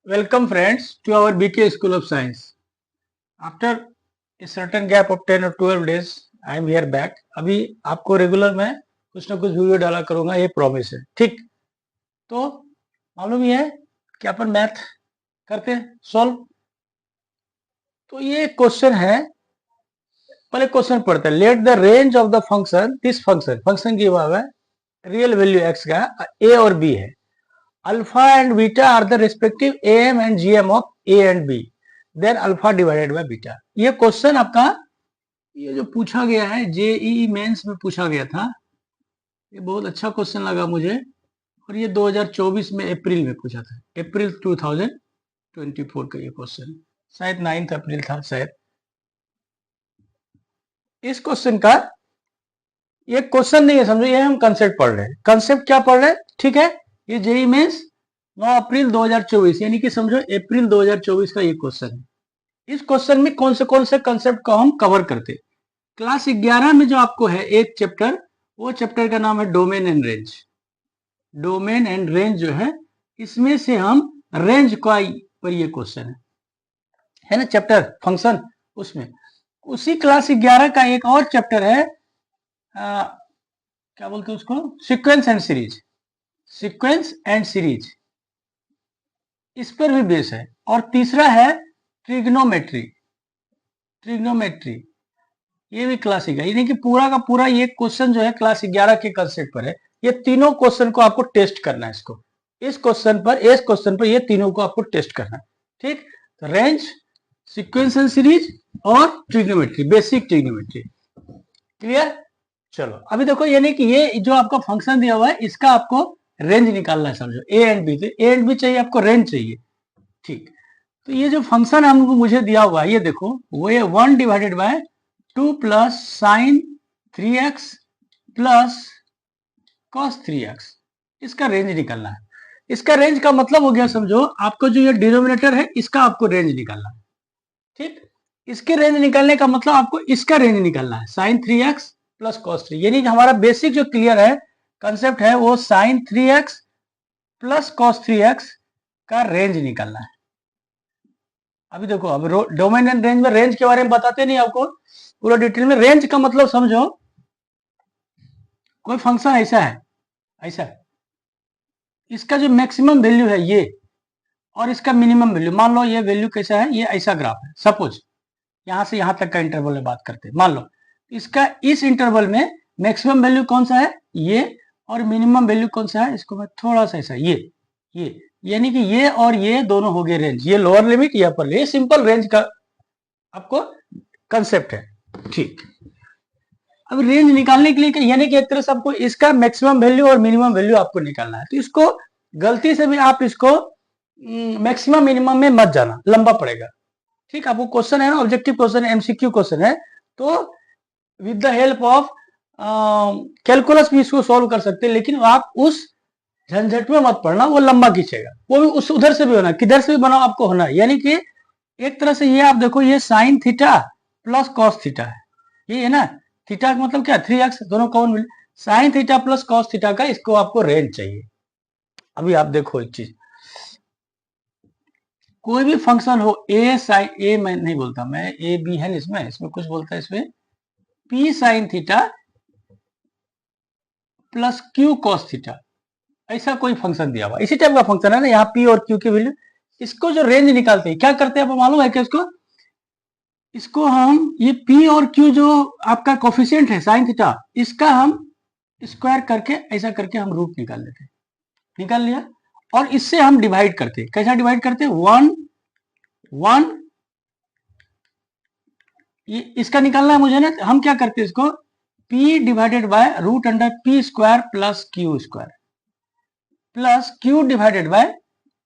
Welcome friends to our BK School of Science. After a certain gap of 10 or 12 days, I am here back. अभी आपको regular मैं कुछ ना कुछ video डाला करूंगा, ये प्रॉमिस है. ठीक, तो मालूम ही है कि अपन मैथ करते हैं सॉल्व. तो ये क्वेश्चन है, पहले क्वेश्चन पढ़ते हैं. Let the range of the function, this function की हुआ है रियल वैल्यू एक्स का ए और बी है. Alpha and beta are the respective M and GM of A and B, then alpha divided by beta. ये question आपका ये जो पूछा गया है जेईई मेंस में पूछा गया था, ये बहुत अच्छा क्वेश्चन लगा मुझे. और ये 2024 में अप्रैल में पूछा था, अप्रैल 2024 का ये क्वेश्चन, शायद 9 अप्रैल था शायद. इस क्वेश्चन का ये क्वेश्चन नहीं है, समझो ये हम कंसेप्ट पढ़ रहे हैं. कंसेप्ट क्या पढ़ रहे हैं, ठीक है. ये जेईई मेंस 9 अप्रैल 2024, यानी कि समझो अप्रैल 2024 का ये क्वेश्चन है. इस क्वेश्चन में कौन से कंसेप्ट को हम कवर करते. क्लास 11 में जो आपको है एक चैप्टर, वो चैप्टर का नाम है domain and range. Domain and range जो है, इसमें से हम रेंज का पर ये क्वेश्चन है ना, चैप्टर फंक्शन. उसमें उसी क्लास 11 का एक और चैप्टर है, क्या बोलते हैं उसको, sequence and series. Sequence and series इस पर भी बेस है. और तीसरा है ट्रिग्नोमेट्री. ट्रिग्नोमेट्री ये भी क्लास 11, यानी कि पूरा का पूरा ये क्वेश्चन जो है क्लास 11 के कंसेप्ट पर है. ये तीनों क्वेश्चन को आपको टेस्ट करना है. इसको इस क्वेश्चन पर ये तीनों को आपको टेस्ट करना है. ठीक, तो रेंज, सीक्वेंस एंड सीरीज और ट्रिग्नोमेट्री, बेसिक ट्रिग्नोमेट्री. क्लियर. चलो अभी देखो, यानी कि ये जो आपका फंक्शन दिया हुआ है, इसका आपको रेंज निकालना है. समझो ए एंड बी, तो ए एंड बी चाहिए आपको, रेंज चाहिए. ठीक, तो ये जो फंक्शन हमको मुझे दिया हुआ है, ये देखो, वो ये 1 divided bye 2 plus sign 3x plus cos 3x, इसका रेंज निकालना है. इसका रेंज का मतलब हो गया, समझो आपको जो ये डिनोमिनेटर है इसका आपको रेंज निकालना है. ठीक, इसके रेंज निकालने का मतलब आपको इसका रेंज निकालना है, साइन 3x प्लस कॉस 3. यानी कि हमारा बेसिक जो क्लियर है कंसेप्ट है, वो sign 3x plus cos 3x का रेंज निकालना है. अभी देखो, अब डोमेन एंड रेंज में रेंज के बारे में बताते नहीं आपको पूरा डिटेल में. रेंज का मतलब समझो, कोई फंक्शन ऐसा है, ऐसा इसका जो मैक्सिमम वैल्यू है ये, और इसका मिनिमम वैल्यू, मान लो ये वैल्यू कैसा है, ये ऐसा ग्राफ है. सपोज यहां से यहां तक का इंटरवल में बात करते हैं. मान लो इसका इस इंटरवल में मैक्सिमम वैल्यू कौन सा है, ये, और मिनिमम वैल्यू कौन सा है, इसको मैं थोड़ा सा ऐसा ये यानी कि ये और ये दोनों हो गए रेंज. ये लोअर लिमिट, ये अपर लिमिट, सिंपल रेंज का आपको कंसेप्ट है. ठीक, अब रेंज निकालने के लिए यानी कि एक तरह से आपको इसका मैक्सिमम वैल्यू और मिनिमम वैल्यू आपको निकालना है. तो इसको गलती से भी आप इसको मैक्सिमम मिनिमम में मत जाना, लंबा पड़ेगा. ठीक, आपको क्वेश्चन है ना, ऑब्जेक्टिव क्वेश्चन है, एमसीक्यू क्वेश्चन है, तो with the help of calculus भी इसको सॉल्व कर सकते हैं. लेकिन आप उस झंझट में मत पड़ना, वो लंबा खींचेगा. वो भी उस उधर से भी होना, किधर से भी बनाओ आपको होना. यानी कि एक तरह से ये आप देखो, ये sine theta plus cos theta है, ये है ना. थीटा का मतलब क्या, 3x, दोनों कॉमन मिले. Sine theta plus cos theta का इसको आपको रेंज चाहिए. अभी आप देखो एक चीज, कोई भी फंक्शन हो, ए साइन, ए मैं नहीं बोलता, मैं ए बी है इसमें कुछ बोलता है, इसमें P sine theta plus Q cos theta, ऐसा कोई फंक्शन दिया हुआ, इसी टाइप का फंक्शन है ना. यहाँ पी और क्यू की वैल्यू, इसको जो रेंज निकालते हैं क्या करते हैं आपको मालूम है क्या, इसको हम ये पी और क्यू जो आपका कोफिशिएंट है साइन थीटा, इसका हम स्क्वायर करके ऐसा करके हम रूट निकाल लेते हैं. निकाल लिया, और इससे हम डिवाइड करते हैं. कैसा डिवाइड करते हैं, 1 ये इसका निकालना है मुझे ना. हम क्या करते हैं, इसको p divided by root under P square plus Q square, plus Q divided by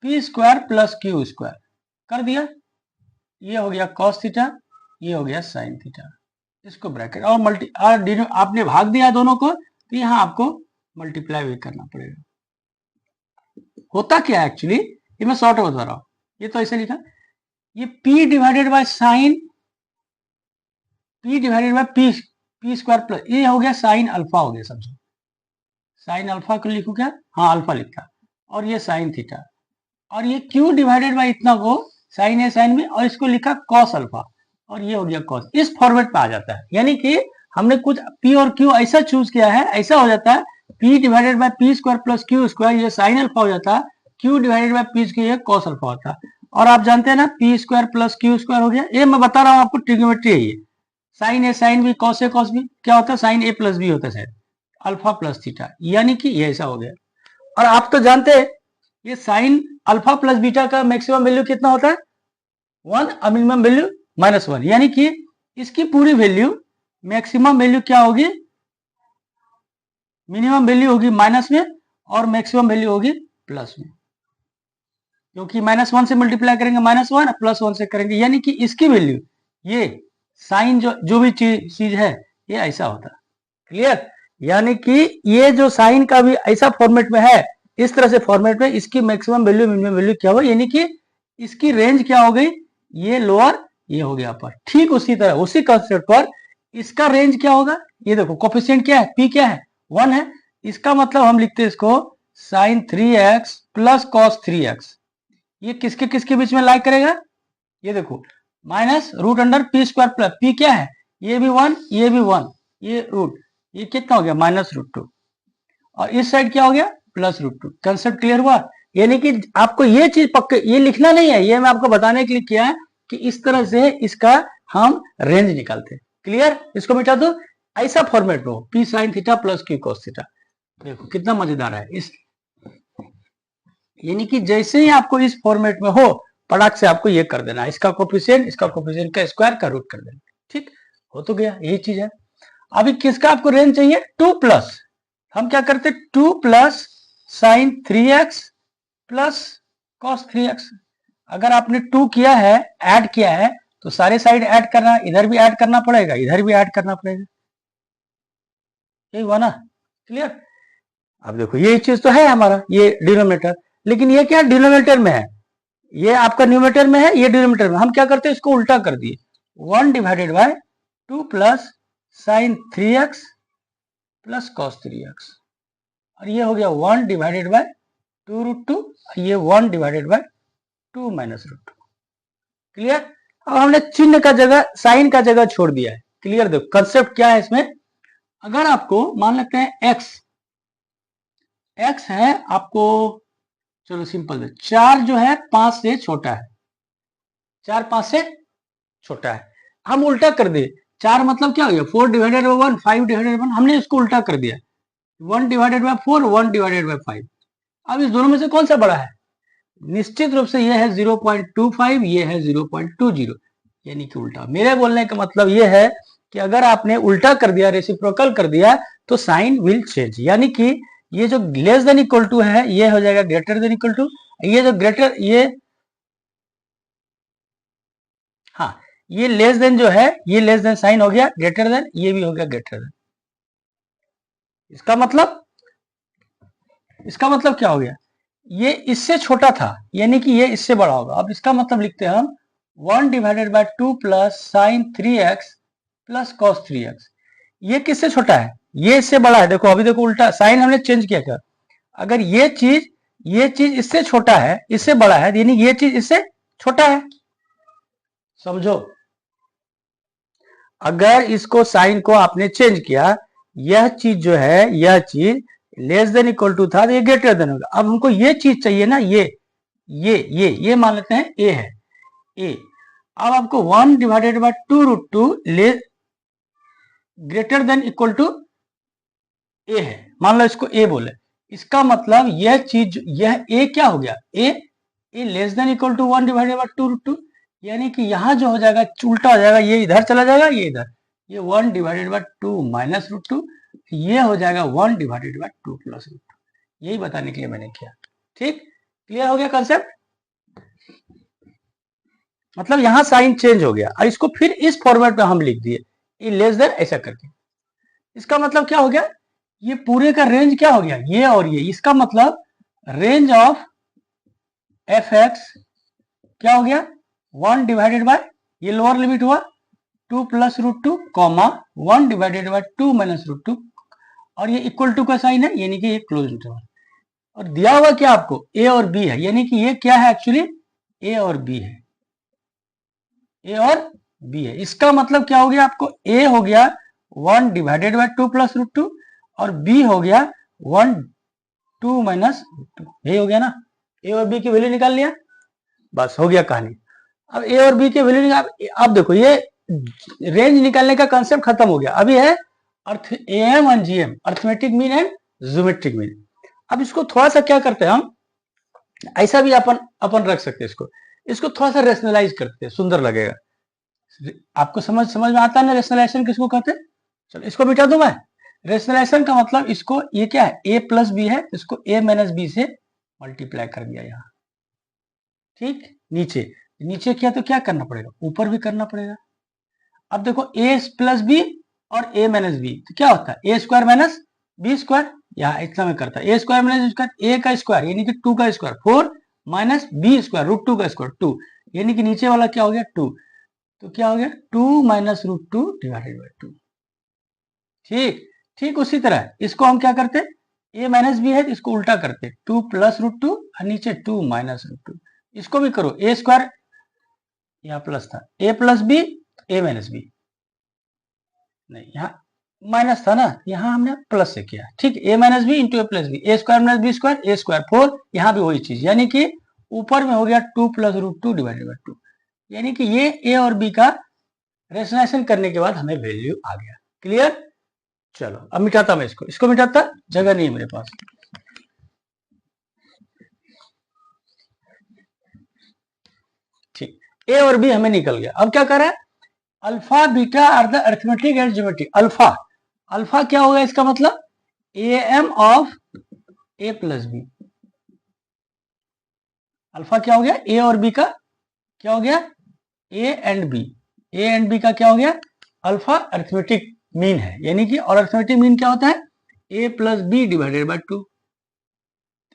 P square plus Q square कर दिया. ये हो गया कॉस थीटा, ये हो गया साइन थीटा. इसको ब्रैकेट और आपने भाग दिया दोनों को, तो यहां आपको मल्टीप्लाई भी करना पड़ेगा. होता क्या है एक्चुअली, ये मैं शॉर्ट बता रहा हूं. ये तो ऐसे लिखा, ये p divided by sine, p divided by P square plus, ये हो गया साइन अल्फा हो गया. समझो साइन अल्फा को लिखू क्या, हाँ अल्फा लिखा, और ये साइन थीटा, और ये q डिवाइडेड बाई इतना को साइन ए साइन बी, और इसको लिखा कॉस अल्फा, और ये हो गया कॉस। इस फॉर्मेट पे आ जाता है, यानी कि हमने कुछ p और q ऐसा चूज किया है, ऐसा हो जाता है p divided by P square plus Q square, ये साइन अल्फा हो जाता है, q divided by P square, ये कॉस अल्फा होता है। और आप जानते हैं ना P square plus Q square हो गया, ये मैं बता रहा हूँ आपको, ट्रिग्नोमेट्री है ये। Sign A sine B cos A cos B क्या होता है, साइन ए प्लस बी होता है शायद, अल्फा प्लस थीटा, यानी कि ये ऐसा हो गया। और आप तो जानते हैं ये साइन अल्फा प्लस बीटा का मैक्सिमम वैल्यू कितना होता है 1, और मिनिमम वैल्यू -1, यानी कि इसकी पूरी वैल्यू मैक्सिमम वैल्यू क्या होगी, मिनिमम वैल्यू होगी माइनस में और मैक्सिमम वैल्यू होगी प्लस में, क्योंकि -1 से मल्टीप्लाई करेंगे -1, +1 से करेंगे, यानी कि इसकी वैल्यू ये साइन जो भी चीज है ये ऐसा होता है। क्लियर, यानी कि ये जो साइन का भी ऐसा फॉर्मेट में है, इस तरह से फॉर्मेट में इसकी मैक्सिमम वैल्यू मिनिमम वैल्यू क्या हुआ, यानी कि इसकी रेंज क्या हो गई, ये लोअर ये हो गया अपर। ठीक उसी तरह उसी कंसेप्ट पर इसका रेंज क्या होगा, ये देखो कोफिशिएंट क्या है, p क्या है 1 है, इसका मतलब हम लिखते हैं इसको sign 3x plus cos 3x, ये किसके किसके बीच में लाई करेगा, ये देखो minus root under P square plus P क्या है, ये भी 1 ये भी 1, ये रूट, ये कितना हो गया -√2, और इस साइड क्या हो गया +√2। कंसेप्ट क्लियर हुआ, यानी कि आपको ये चीज पक्के ये लिखना नहीं है, ये मैं आपको बताने के लिए किया है कि इस तरह से इसका हम रेंज निकालते हैं। क्लियर, इसको मिटा दो, ऐसा फॉर्मेट में हो P sine theta plus Q cos theta, देखो कितना मजेदार है इस, यानी कि जैसे ही आपको इस फॉर्मेट में हो पटाख से आपको ये कर देना, इसका कोफिशिएंट का स्क्वायर का रूट कर देना, ठीक हो तो गया, यही चीज है। अभी किसका आपको रेंज चाहिए 2 प्लस, हम क्या करते 2 plus sign 3x plus cos 3x, अगर आपने 2 किया है ऐड किया है तो सारे साइड ऐड करना, इधर भी ऐड करना पड़ेगा इधर भी ऐड करना पड़ेगा, यही हुआ ना। क्लियर, अब देखो ये चीज तो है हमारा ये डिनोमिनेटर, लेकिन ये क्या डिनोमिनेटर में है, ये आपका न्यूमरेटर में है, ये डिनोमिनेटर में, हम क्या करते हैं इसको उल्टा कर दिए 1 divided bye 2 plus sign 3x plus cos 3x, और ये हो गया 1 डिवाइडेड बाय 2√2, ये 1 डिवाइडेड बाय 2 -√2। क्लियर, अब हमने चिन्ह का जगह साइन का जगह छोड़ दिया है। क्लियर, देखो कंसेप्ट क्या है इसमें, अगर आपको मान लेते हैं x है आपको, चलो सिंपल है, 4 जो है 5 से छोटा है, 4 5 से छोटा है, हम उल्टा कर दिए, 4 मतलब क्या हो गया 4 डिवाइडेड बाय 1, 5 डिवाइडेड बाय 1, हमने इसको उल्टा कर दिया 1 डिवाइडेड बाय 4, 1 डिवाइडेड बाय 5। अब इस दोनों में से कौन सा बड़ा है, निश्चित रूप से ये है 0.25, ये है 0.20, यानी कि उल्टा। मेरे बोलने का मतलब ये है कि अगर आपने उल्टा कर दिया, रेसिप्रोकल कर दिया, तो साइन विल चेंज, यानी कि ये जो लेस देन इक्वल टू है ये हो जाएगा ग्रेटर देन इक्वल टू, ये जो ग्रेटर ये हाँ ये लेस देन जो है ये लेस देन साइन हो गया ग्रेटर देन, ये भी हो गया ग्रेटर देन। इसका मतलब क्या हो गया, ये इससे छोटा था यानी कि ये इससे बड़ा होगा। अब इसका मतलब लिखते हैं हम 1 divided bye 2 plus sign 3x plus cos 3x, ये किससे छोटा है, ये इससे बड़ा है। देखो अभी देखो उल्टा साइन हमने चेंज किया क्या, अगर ये चीज इससे छोटा है इससे बड़ा है, यानी ये चीज इससे छोटा है, समझो। अगर इसको साइन को आपने चेंज किया, यह चीज जो है यह चीज लेस देन इक्वल टू था तो ये ग्रेटर देन होगा। अब हमको ये चीज चाहिए ना, ये मान लेते हैं ए है ए। अब आपको 1 divided by 2√2 greater than equal to a है, मान लो इसको ए बोले, इसका मतलब यह चीज यह ए क्या हो गया, a less than equal to 1 divided by 2√2, यानी कि यहां जो हो जाएगा उल्टा हो जाएगा, ये इधर चला जाएगा ये इधर, ये 1 डिवाइडेड बाय 2 -√2, ये हो जाएगा 1 डिवाइडेड बाय 2 प्लस √2। यही बताने के लिए मैंने किया। ठीक, क्लियर हो गया कंसेप्ट, मतलब यहां साइन चेंज हो गया और इसको फिर इस फॉर्मेट में हम लिख दिए ये लेस देन ऐसा करके। इसका मतलब क्या हो गया, ये पूरे का रेंज क्या हो गया ये और ये, इसका मतलब रेंज ऑफ एफ एक्स क्या हो गया 1 डिवाइडेड बाय ये लोअर लिमिट हुआ 2 plus √2 comma 1 divided bye 2 minus √2, और ये इक्वल टू का साइन है यानी कि ये क्लोज इंटरवल। और दिया हुआ क्या आपको ए और बी है, यानी कि ये क्या है एक्चुअली ए और बी है, ए और बी है। इसका मतलब क्या हो गया आपको, ए हो गया 1 डिवाइडेड बाय 2 प्लस रूट 2 और बी हो गया 1 2 माइनस रूट 2, यही हो गया ना। ए और बी की वैल्यू निकाल लिया, बस हो गया कहानी। अब ए और बी के वैल्यू निकाल, अब देखो ये रेंज निकालने का कंसेप्ट खत्म हो गया, अभी है अर्थ AM and GM, arithmetic mean and geometric mean. अब इसको थोड़ा सा क्या करते हैं हम, ऐसा भी अपन अपन रख सकते हैं इसको थोड़ा सा रेशनलाइज करते हैं, सुंदर लगेगा। आपको समझ में आता है ना रेशनलाइजेशन किसको कहते हैं। चलो इसको मिटा दूं मैं। रेशनलाइजेशन का मतलब इसको, ये क्या है ए प्लस बी है, इसको ए माइनस बी से मल्टीप्लाई कर दिया यहाँ, ठीक। नीचे किया तो क्या करना पड़ेगा, ऊपर भी करना पड़ेगा। अब देखो ए प्लस बी और ए माइनस बी, तो क्या होता है A square minus B square, यहाँ इतना में करता है A square minus square, A का स्क्वायर यानी कि 2 का square 4 minus B square root 2 का स्क्वायर 2, यानी कि नीचे वाला क्या हो गया 2, तो क्या हो गया 2 माइनस रूट 2 डिवाइडेड बाई 2। ठीक उसी तरह इसको हम क्या करते, ए माइनस बी है तो इसको उल्टा करते 2 प्लस रूट 2 और नीचे 2 माइनस रूट 2। इसको भी करो ए स्क्वायर, यहाँ प्लस था ए प्लस बी ए माइनस बी, नहीं यहाँ माइनस था ना, यहाँ हमने प्लस से किया, ठीक। ए minus B into A plus B, A square minus B square a square 4, यहाँ भी वही चीज, यानी कि ऊपर में हो गया 2 प्लस रूट 2 डिवाइडेड बाई 2, यानी कि ये ए और बी का रेशनलाइजेशन करने के बाद हमें वैल्यू आ गया। क्लियर। चलो अब मिटाता मैं इसको मिटाता, जगह नहीं है मेरे पास। ठीक, ए और बी हमें निकल गया। अब क्या कर रहा है, alpha beta are the arithmetic and geometric. Alpha क्या होगा, इसका मतलब A M of A plus B. Alpha क्या हो गया, ए और बी का क्या हो गया, ए एंड बी का क्या हो गया अल्फा अरिथमेटिक मीन है, यानी कि, और अरिथमेटिक मीन क्या होता है ए प्लस बी डिवाइडेड बाई 2।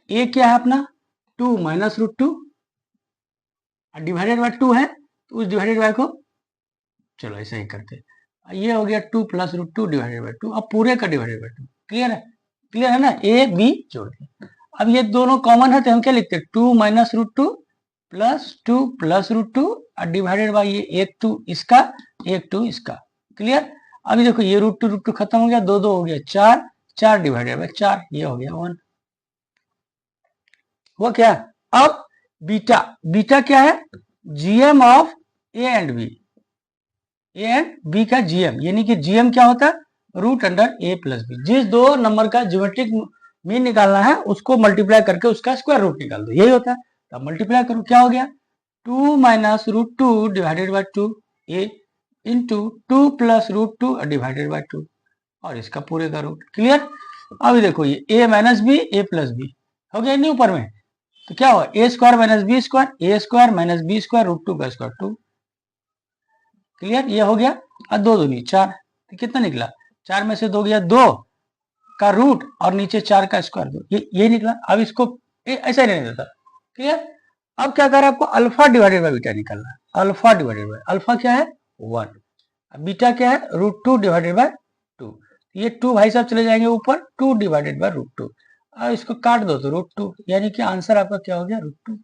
ए क्या है अपना 2 माइनस रूट 2 डिवाइडेड बाई 2 है, तो उस डिवाइडेड बाई को चलो ऐसा ही करते, ये हो गया 2 प्लस रूट 2 डिवाइडेड बाई 2, अब पूरे का डिवाइडेड बाई 2। क्लियर है ना, ए बी जोड़ दिया। अब ये दोनों कॉमन है तो हम क्या लिखते हैं 2 माइनस रूट 2 प्लस रूट 2 और डिवाइडेड बाई ये एक 2 इसका एक 2 इसका। क्लियर। अभी देखो ये रूट टू खत्म हो गया, 2 2 हो गया 4 डिवाइडेड बाई 4, ये हो गया 1। वो क्या, अब बीटा क्या है GM of A and B का जीएम, यानी कि जीएम क्या होता है root under A plus B. जिस दो नंबर का ज्योमेट्रिक मीन निकालना है उसको मल्टीप्लाई करके उसका स्क्वायर रूट निकाल दो, यही होता है। तो मल्टीप्लाई करो, क्या हो गया 2 minus root 2 divided by 2 A into 2 plus root 2 divided by 2 और इसका पूरे का रूट। क्लियर। अभी देखो ये a minus b a plus b हो गया नहीं ऊपर में, तो क्या हुआ a square minus B square, a square minus B square root 2 का स्क्वायर 2। क्लियर, ये हो गया। और 2 दूनी 4, तो कितना निकला 4 में से 2 गया 2 का रूट और नीचे 4 का स्क्वायर 2, ये निकला। अब इसको ऐसा ही नहीं देता। क्लियर। अब क्या कर रहा है आपको अल्फा डिवाइडेड बाई बीटा निकालना है। अल्फा डिवाइडेड बाई अल्फा क्या है 1, बीटा क्या है रूट 2 डिवाइडेड बाई 2, ये 2 भाई साहब चले जाएंगे ऊपर 2 डिवाइडेड बाई रूट 2, और इसको काट दो तो रूट 2, यानी कि आंसर आपका क्या हो गया रूट 2।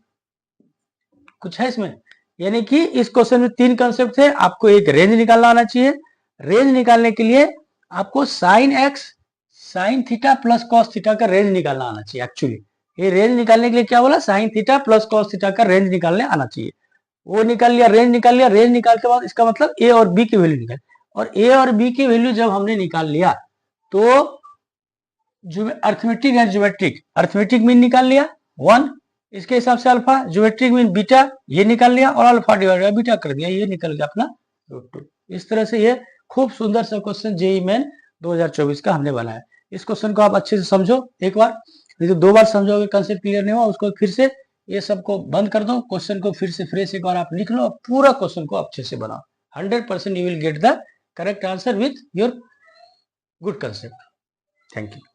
कुछ है इसमें, यानी कि इस क्वेश्चन में 3 कंसेप्ट थे। आपको एक रेंज निकालना आना चाहिए, रेंज निकालने के लिए आपको sine x sine theta plus cos theta का रेंज निकालना आना चाहिए। एक्चुअली ये रेंज निकालने के लिए क्या बोला, sine theta plus cos theta का रेंज निकालने आना चाहिए। वो निकाल लिया, रेंज निकाल लिया, रेंज निकाल के बाद इसका मतलब ए और बी की वैल्यू निकाल, और ए और बी की वैल्यू जब हमने निकाल लिया तो अर्थमेटिक एंड ज्योमेट्रिक मीन निकाल लिया 1, इसके हिसाब से अल्फा, ज्योमेट्रिक मीन बीटा ये निकाल लिया, और अल्फा डिवाइड बाय बीटा कर दिया, ये निकल गया अपना रूट 2। इस तरह से ये खूब सुंदर सा क्वेश्चन जेईई मेन 2024 का हमने बनाया। इस क्वेश्चन को आप अच्छे से समझो एक बार, नहीं तो 2 बार समझोगे कंसेप्ट क्लियर नहीं हुआ, उसको फिर से ये सबको बंद कर दो, क्वेश्चन को फिर से फ्रेश एक बार आप लिख लो, पूरा क्वेश्चन को अच्छे से बनाओ, 100% you will get the correct answer with your good concept. Thank you.